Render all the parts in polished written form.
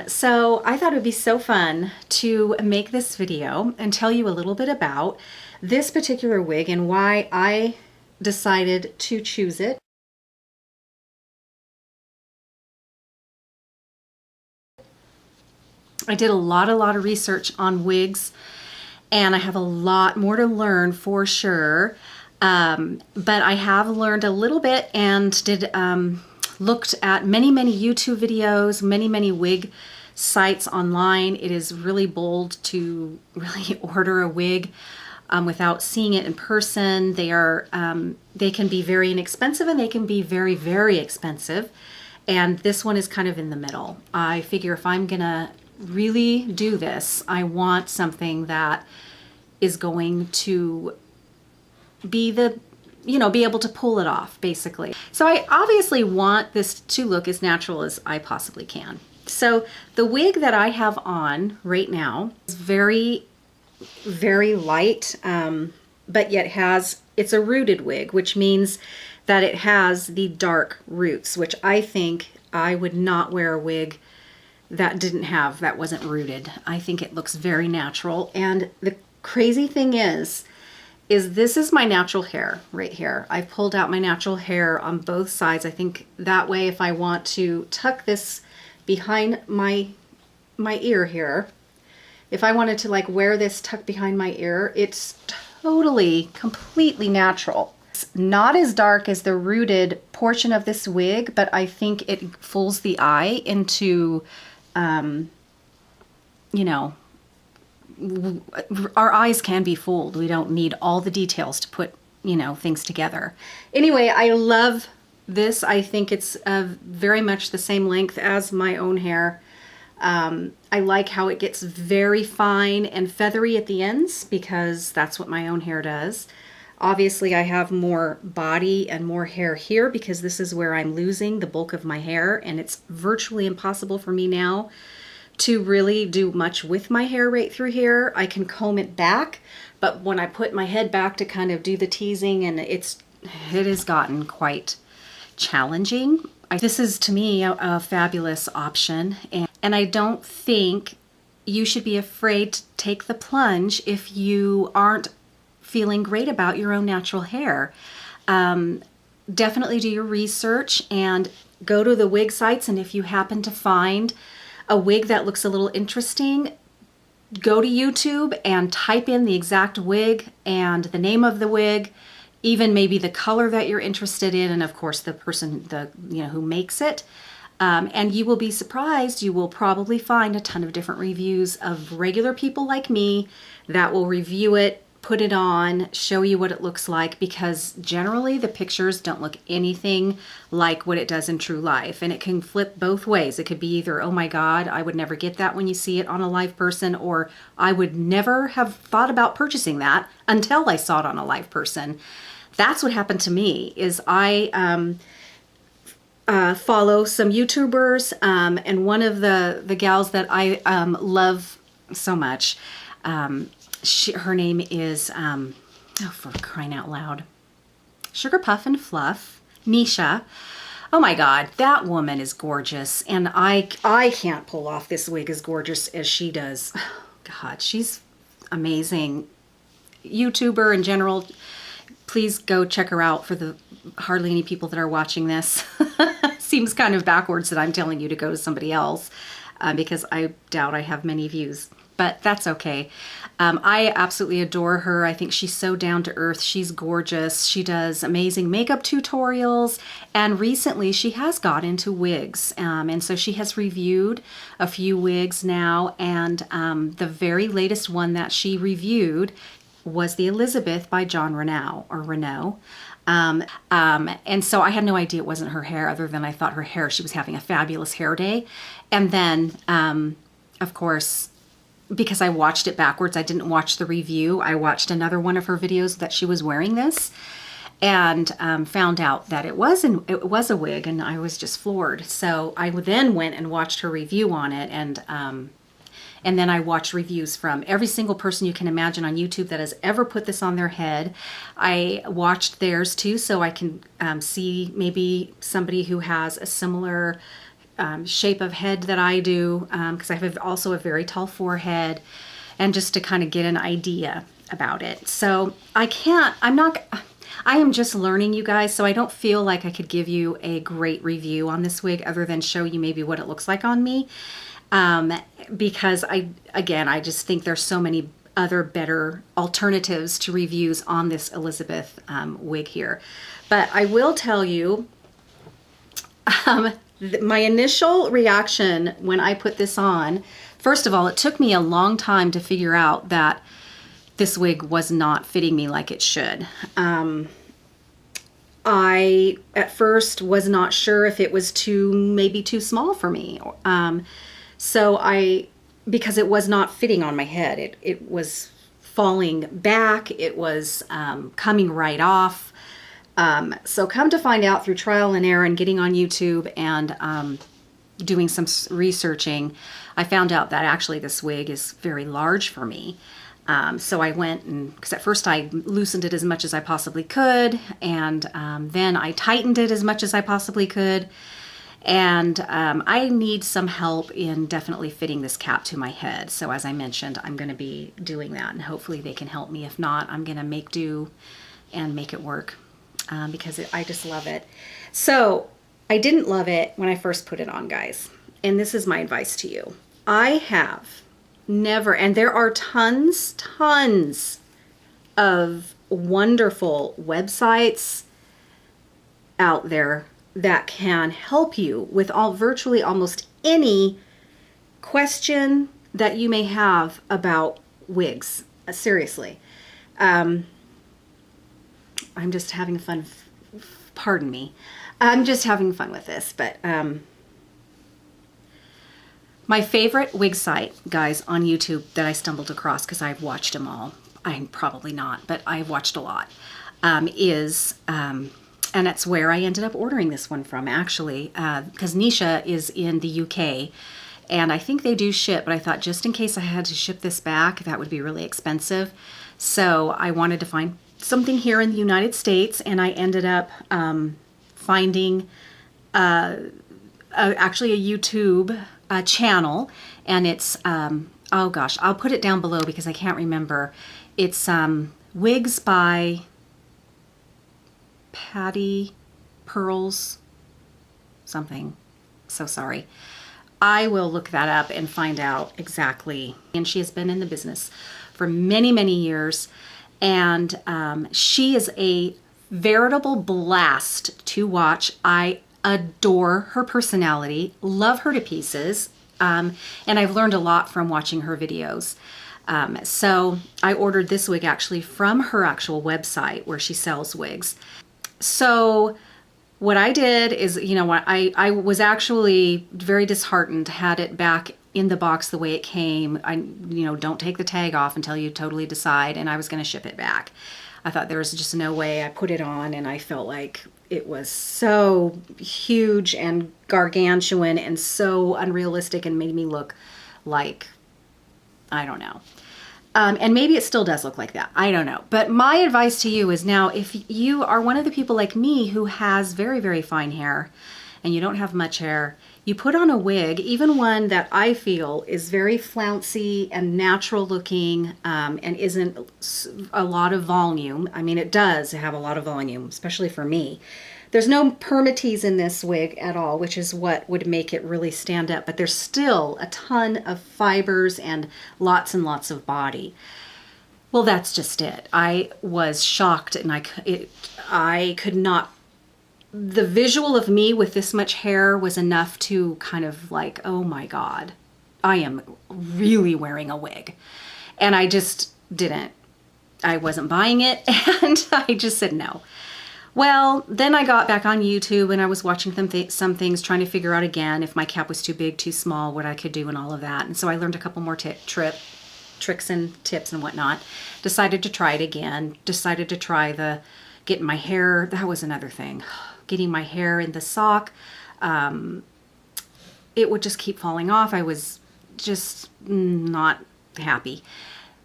So I thought it would be so fun to make this video and tell you a little bit about this particular wig and why I decided to choose it. I did a lot of research on wigs, and I have a lot more to learn for sure. But I have learned a little bit and looked at many YouTube videos, many wig sites online. It is really bold to really order a wig without seeing it in person. They can be very inexpensive and they can be very expensive. And this one is kind of in the middle. I figure if I'm gonna really do this, I want something that is going to be be able to pull it off, basically. So I obviously want this to look as natural as I possibly can. So the wig that I have on right now is very light, but yet it's a rooted wig, which means that it has the dark roots, which I think I would not wear a wig that wasn't rooted. I think it looks very natural. And the crazy thing is this is my natural hair right here. I pulled out my natural hair on both sides. I think that way, if I want to tuck this behind my ear here, if I wanted to like wear this tucked behind my ear, it's completely natural. It's not as dark as the rooted portion of this wig, but I think it fools the eye into, our eyes can be fooled. We don't need all the details to put, things together. Anyway, I love this. I think it's very much the same length as my own hair. I like how it gets very fine and feathery at the ends because that's what my own hair does. Obviously, I have more body and more hair here because this is where I'm losing the bulk of my hair, and it's virtually impossible for me now to really do much with my hair right through here. I can comb it back, but when I put my head back to kind of do the teasing, and it has gotten quite challenging. This is to me a fabulous option, and I don't think you should be afraid to take the plunge if you aren't feeling great about your own natural hair. Definitely do your research and go to the wig sites, and if you happen to find a wig that looks a little interesting, go to YouTube and type in the exact wig and the name of the wig, even maybe the color that you're interested in, and of course the person who makes it. And you will be surprised. You will probably find a ton of different reviews of regular people like me that will review it, put it on, show you what it looks like, because generally the pictures don't look anything like what it does in true life. And it can flip both ways. It could be either, oh my God, I would never get that when you see it on a live person, or I would never have thought about purchasing that until I saw it on a live person. That's what happened to me. Is I follow some YouTubers, and one of the gals that I love so much, her name is, for crying out loud, Sugarpuffandfluff, Nisha. Oh my God, that woman is gorgeous, and I can't pull off this wig as gorgeous as she does. God, she's amazing. YouTuber in general, please go check her out. For the hardly any people that are watching this. Seems kind of backwards that I'm telling you to go to somebody else, because I doubt I have many views. But that's okay. I absolutely adore her. I think she's so down to earth. She's gorgeous. She does amazing makeup tutorials. And recently she has got into wigs. And so she has reviewed a few wigs now. And the very latest one that she reviewed was the Elizabeth by Jon Renau, or Renau. And so I had no idea it wasn't her hair, other than I thought she was having a fabulous hair day. And then, of course, because I watched it backwards, I didn't watch the review. I watched another one of her videos that she was wearing this, and found out that it was a wig, and I was just floored. So I then went and watched her review on it, and then I watched reviews from every single person you can imagine on YouTube that has ever put this on their head. I watched theirs too, so I can see maybe somebody who has a similar shape of head that I do, because I have also a very tall forehead, and just to kind of get an idea about it. So I am just learning, you guys, so I don't feel like I could give you a great review on this wig other than show you maybe what it looks like on me. Because I just think there's so many other better alternatives to reviews on this Elizabeth wig here. But I will tell you, my initial reaction when I put this on, first of all, it took me a long time to figure out that this wig was not fitting me like it should. I, at first, was not sure if it was maybe too small for me. Because it was not fitting on my head. It was falling back. It was coming right off. So come to find out through trial and error and getting on YouTube and doing some researching, I found out that actually this wig is very large for me. So I went because at first I loosened it as much as I possibly could, and then I tightened it as much as I possibly could. And I need some help in definitely fitting this cap to my head. So as I mentioned, I'm going to be doing that, and hopefully they can help me. If not, I'm going to make do and make it work because I just love it. So I didn't love it when I first put it on, guys. And this is my advice to you. I have never, and there are tons of wonderful websites out there that can help you with virtually almost any question that you may have about wigs. Seriously. I'm just having fun. Pardon me. I'm just having fun with this, but my favorite wig site, guys, on YouTube that I stumbled across, because I've watched them all, I'm probably not, but I've watched a lot, and that's where I ended up ordering this one from, actually, because Nisha is in the UK, and I think they do ship, but I thought just in case I had to ship this back, that would be really expensive. So I wanted to find something here in the United States, and I ended up finding actually a YouTube channel, and it's, oh gosh, I'll put it down below because I can't remember. It's Wigs by Patty Pearls something. So sorry. I will look that up and find out exactly. And she has been in the business for many years, and she is a veritable blast to watch. I adore her personality, love her to pieces, and I've learned a lot from watching her videos. So I ordered this wig actually from her actual website where she sells wigs. So what I did is, you know what, I was actually very disheartened, had it back in the box the way it came. Don't take the tag off until you totally decide, and I was going to ship it back. I thought there was just no way. I put it on and I felt like it was so huge and gargantuan and so unrealistic and made me look like, I don't know. And maybe it still does look like that. I don't know. But my advice to you is, now, if you are one of the people like me who has very fine hair and you don't have much hair, you put on a wig, even one that I feel is very flouncy and natural looking, and isn't a lot of volume. I mean, it does have a lot of volume, especially for me. There's no permatease in this wig at all, which is what would make it really stand up, but there's still a ton of fibers and lots of body. Well, that's just it. I was shocked, and I could not. The visual of me with this much hair was enough to kind of like, oh my God, I am really wearing a wig. And I just didn't. I wasn't buying it, and I just said no. Well, then I got back on YouTube and I was watching some things, trying to figure out again if my cap was too big, too small, what I could do and all of that. And so I learned a couple more tricks and tips and whatnot. Decided to try it again. Decided to try getting my hair. That was another thing. Getting my hair in the sock. It would just keep falling off. I was just not happy.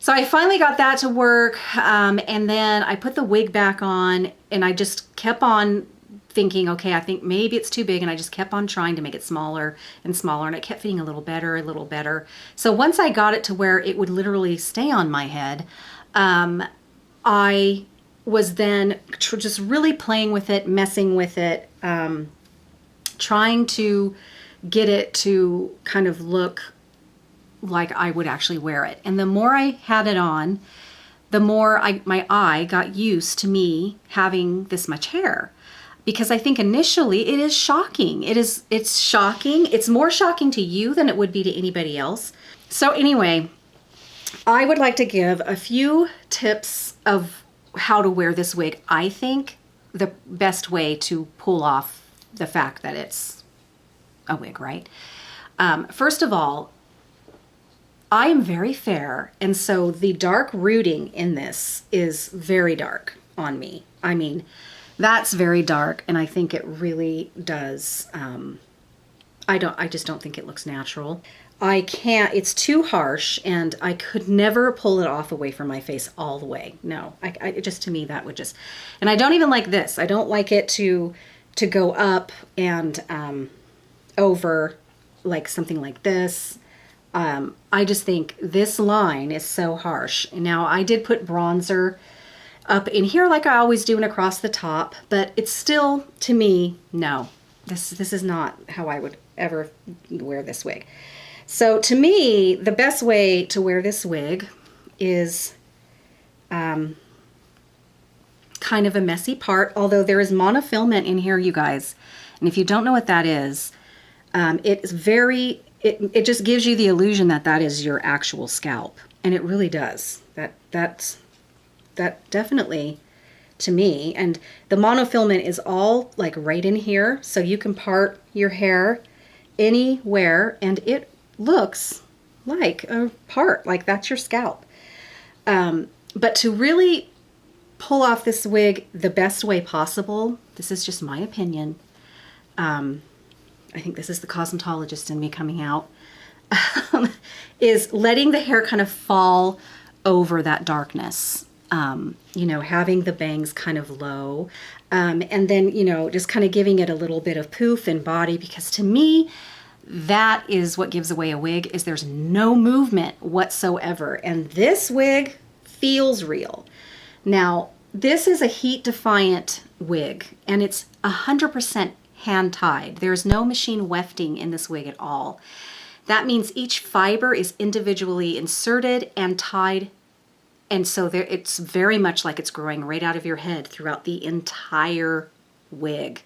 So I finally got that to work, and then I put the wig back on, and I just kept on thinking, okay, I think maybe it's too big, and I just kept on trying to make it smaller and smaller, and it kept getting a little better, a little better. So once I got it to where it would literally stay on my head, I was then just really playing with it, messing with it, trying to get it to kind of look like I would actually wear it. And the more I had it on, the more my eye got used to me having this much hair. Because I think initially it is shocking. It's shocking. It's more shocking to you than it would be to anybody else. So anyway, I would like to give a few tips of how to wear this wig. I think the best way to pull off the fact that it's a wig, right? First of all, I am very fair, and so the dark rooting in this is very dark on me. I mean, that's very dark, and I think it really does. I just don't think it looks natural. I can't, it's too harsh, and I could never pull it off away from my face all the way. No, it just, to me, that would just, and I don't even like this. I don't like it to go up and over like something like this. I just think this line is so harsh. Now, I did put bronzer up in here like I always do and across the top, but it's still, to me, no. This is not how I would ever wear this wig. So to me, the best way to wear this wig is kind of a messy part, although there is monofilament in here, you guys. And if you don't know what that is, it's very, it just gives you the illusion that that is your actual scalp. And it really does. That definitely, to me, and the monofilament is all like right in here, so you can part your hair anywhere and it looks like a part, like that's your scalp. But to really pull off this wig the best way possible, this is just my opinion, I think this is the cosmetologist in me coming out, is letting the hair kind of fall over that darkness. You know, having the bangs kind of low, and then, you know, just kind of giving it a little bit of poof and body, because to me, that is what gives away a wig, is there's no movement whatsoever. And this wig feels real. Now, this is a heat defiant wig, and it's 100% hand tied. There's no machine wefting in this wig at all. That means each fiber is individually inserted and tied. And so there, it's very much like it's growing right out of your head throughout the entire wig.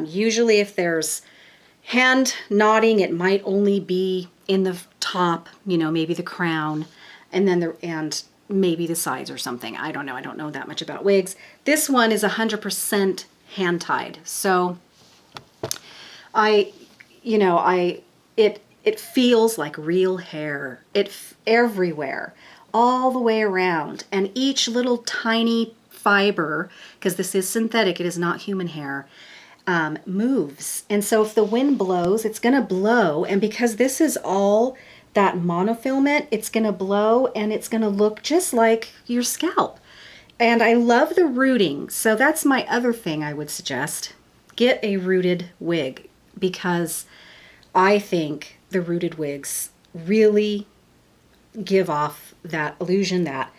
Usually if there's hand knotting, it might only be in the top, you know, maybe the crown, and then and maybe the sides or something. I don't know. I don't know that much about wigs. This one is 100% hand tied. So it feels like real hair. It's everywhere, all the way around, and each little tiny fiber, because this is synthetic, it is not human hair, moves. And so if the wind blows, it's going to blow, and because this is all that monofilament, it's going to blow and it's going to look just like your scalp. And I love the rooting, so that's my other thing I would suggest. Get a rooted wig, because I think the rooted wigs really give off that illusion that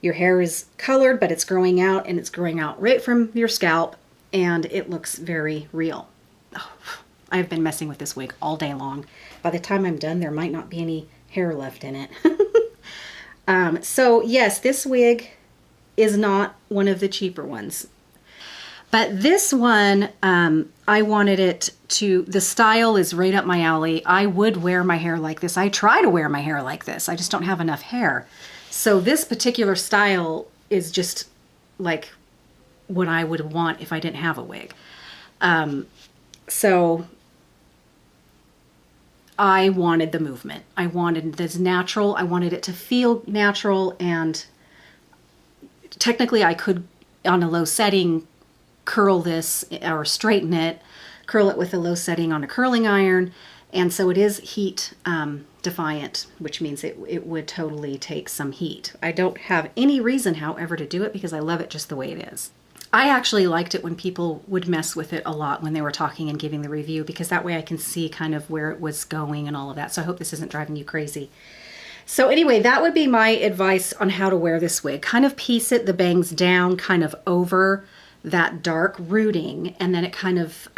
your hair is colored, but it's growing out, and it's growing out right from your scalp, and it looks very real. Oh, I've been messing with this wig all day long. By the time I'm done, there might not be any hair left in it. So yes, this wig is not one of the cheaper ones. But this one, I wanted it to, the style is right up my alley. I would wear my hair like this. I try to wear my hair like this. I just don't have enough hair. So this particular style is just like what I would want if I didn't have a wig. So I wanted the movement. I wanted this natural. I wanted it to feel natural, and technically I could, on a low setting, curl this or straighten it, curl it with a low setting on a curling iron. And so it is heat defiant, which means it would totally take some heat. I don't have any reason, however, to do it, because I love it just the way it is. I actually liked it when people would mess with it a lot when they were talking and giving the review, because that way I can see kind of where it was going and all of that. So I hope this isn't driving you crazy. So anyway, that would be my advice on how to wear this wig. Kind of piece it, the bangs down, kind of over that dark rooting, and then it kind of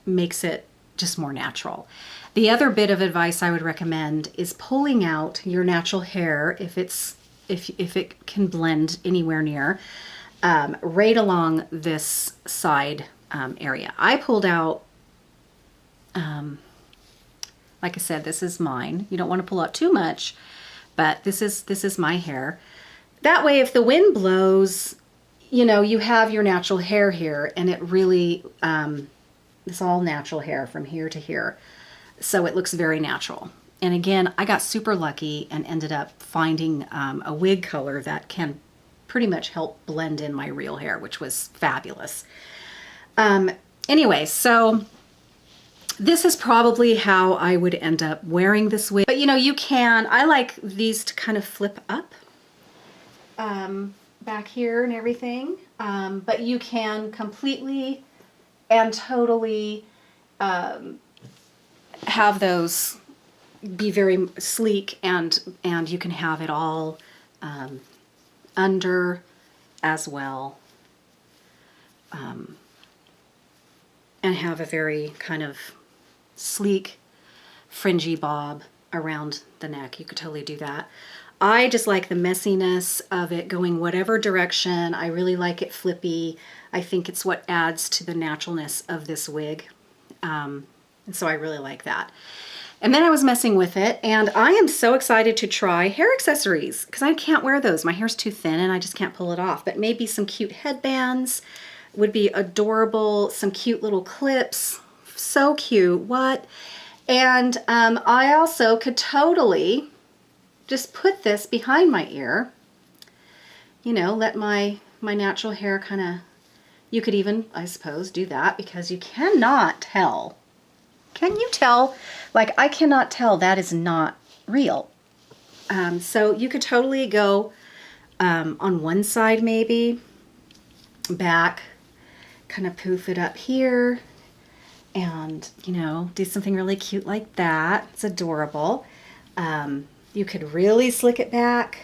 makes it just more natural. The other bit of advice I would recommend is pulling out your natural hair if it can blend anywhere near, right along this side area. I pulled out, like I said, this is mine. You don't want to pull out too much, but this is my hair. That way, if the wind blows, you know, you have your natural hair here, and it really, it's all natural hair from here to here. So it looks very natural. And again, I got super lucky and ended up finding a wig color that can pretty much help blend in my real hair, which was fabulous. Anyway, so this is probably how I would end up wearing this wig. But you know, you can, I like these to kind of flip up back here and everything. But you can completely and totally have those be very sleek, and you can have it all under as well, and have a very kind of sleek fringy bob around the neck. You could totally do that. I just like the messiness of it going whatever direction. I really like it flippy. I think it's what adds to the naturalness of this wig. And so I really like that. And then I was messing with it, and I am so excited to try hair accessories because I can't wear those. My hair's too thin and I just can't pull it off. But maybe some cute headbands would be adorable. Some cute little clips. So cute. What? And I also could totally just put this behind my ear. You know, let my natural hair kind of, you could even, I suppose, do that because you cannot tell. Can you tell? Like, I cannot tell that is not real. So you could totally go on one side maybe, back, kind of poof it up here, and, you know, do something really cute like that. It's adorable. You could really slick it back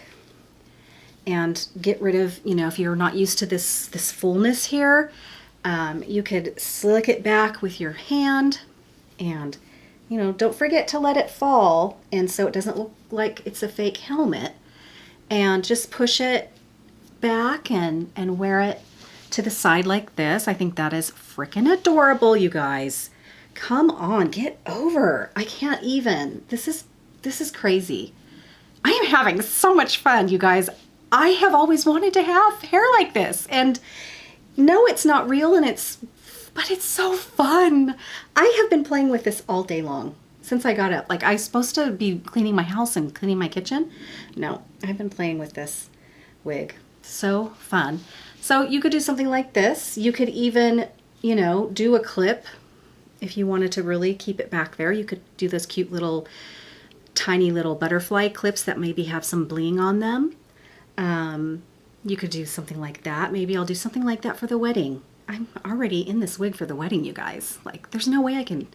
and get rid of, you know, if you're not used to this fullness here, you could slick it back with your hand. And, you know, don't forget to let it fall, and so it doesn't look like it's a fake helmet. And just push it back and wear it to the side like this. I think that is freaking adorable, you guys. Come on, get over. I can't even. This is crazy. I am having so much fun, you guys. I have always wanted to have hair like this, and no, it's not real, but it's so fun. I have been playing with this all day long since I got up. Like, I was supposed to be cleaning my house and cleaning my kitchen. No, I've been playing with this wig. So fun. So you could do something like this. You could even, you know, do a clip if you wanted to really keep it back there. You could do those cute little, tiny little butterfly clips that maybe have some bling on them. You could do something like that. Maybe I'll do something like that for the wedding. I'm already in this wig for the wedding, you guys. Like, there's no way I can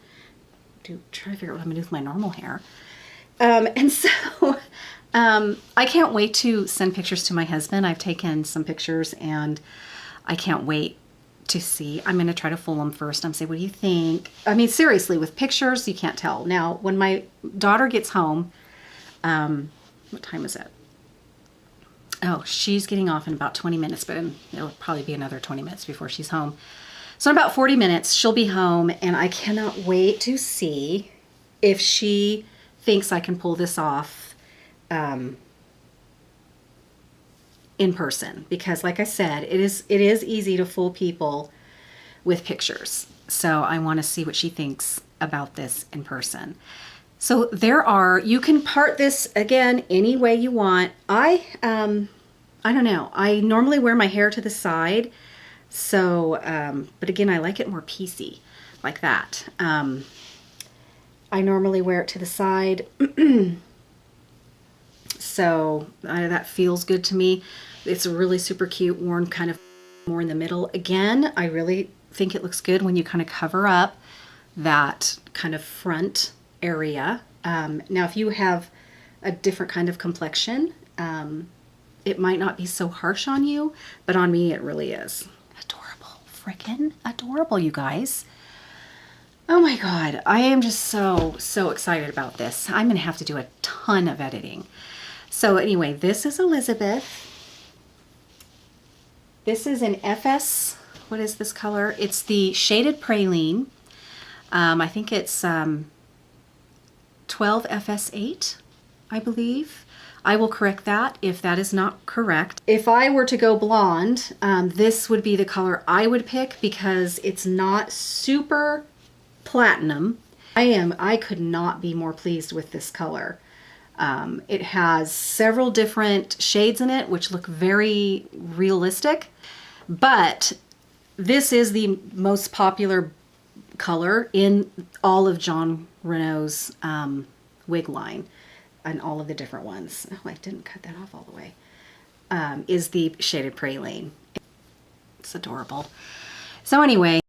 try to figure out what I'm gonna do with my normal hair. And so I can't wait to send pictures to my husband. I've taken some pictures and I can't wait to see. I'm gonna try to fool him first. I'm say, what do you think? I mean, seriously, with pictures, you can't tell. Now, when my daughter gets home, what time is it? Oh, she's getting off in about 20 minutes, but it'll probably be another 20 minutes before she's home. So in about 40 minutes, she'll be home, and I cannot wait to see if she thinks I can pull this off in person. Because like I said, it is easy to fool people with pictures. So I want to see what she thinks about this in person. So you can part this again any way you want. I don't know. I normally wear my hair to the side. So, but again, I like it more piecey like that. I normally wear it to the side. So that feels good to me. It's really super cute, worn kind of More in the middle. Again, I really think it looks good when you kind of cover up that kind of front area. Now, if you have a different kind of complexion, it might not be so harsh on you, but on me it really is. Adorable, freaking adorable, you guys. Oh my God, I am just so excited about this. I'm gonna have to do a ton of editing. So anyway, this is Elizabeth. This is an FS, what is this color? It's the shaded Praline. I think it's 12FS8, I believe. I will correct that if that is not correct. If I were to go blonde, this would be the color I would pick because it's not super platinum. I could not be more pleased with this color. It has several different shades in it, which look very realistic, but this is the most popular color in all of Jon Renau's wig line, and all of the different ones. Oh, I didn't cut that off all the way. Is the shaded Praline. It's adorable. So anyway,